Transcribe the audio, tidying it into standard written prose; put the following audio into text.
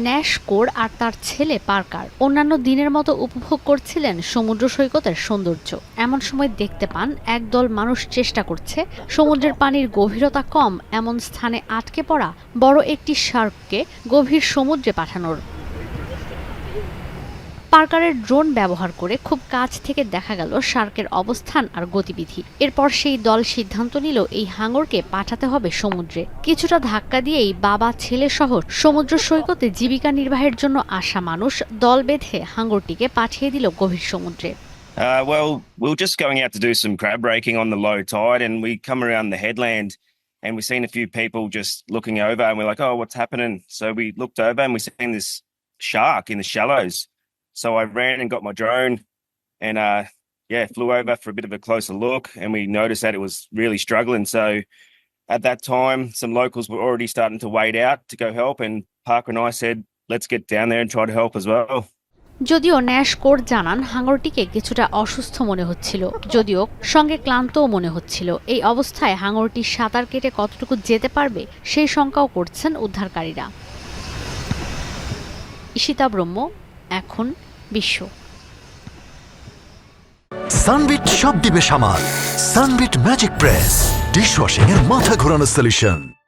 Nash core আর তার ছেলে Parker অন্যান্য দিনের মতো উপভোগ করছিলেন সমুদ্র সৈকতের সৌন্দর্য। এমন সময় দেখতে পান একদল মানুষ চেষ্টা করছে সমুদ্রের পানির গভীরতা কম এমন স্থানে আটকে পড়া বড় একটি শার্ককে গভীর সমুদ্রে পাঠানোর। পার্কারের ড্রোন ব্যবহার করে খুব কাছ থেকে দেখা গেল শার্কের অবস্থান আর গতিবিধি। এরপর সেই দল সিদ্ধান্ত নিল এই হাঙরকে পাঠাতে হবে সমুদ্রে। কিছুটা ধাক্কা দিয়েই বাবা ছেলে সহ সমুদ্র সৈকতে জীবিকা নির্বাহের জন্য আসা মানুষ দল বেঁধে হাঙরটিকে পাঠিয়ে দিল গভীর সমুদ্রে। Well, we were just going out to do some crab raking on the low tide, and we come around the headland, and we seen a few people just looking over, and we're like, "Oh, what's happening?" So we looked over, and we seen this shark in the shallows. So I ran and got my drone, and yeah, flew over for a bit of a closer look, and we noticed that it was really struggling. So at that time, some locals were already starting to wade out to go help, and Parker and I said, "Let's get down there and try to help as well." যদিও Nash core জানান হাঙরটিকে কিছুটা অসুস্থ মনে হচ্ছিল, যদিও সঙ্গে ক্লান্তও মনে হচ্ছিল। এই অবস্থায় হাঙরটি সাঁতার কেটে কতটুকু যেতে পারবে সেই শঙ্কাও করছেন উদ্ধারকারীরা। ঈশিতা ব্রহ্ম, এখন বিশ্ব। সানবিট সব দিবে সামাল। সানবিট ম্যাজিক প্রেস ডিশওয়াশিং এর মাথা ঘোরানো সলিউশন।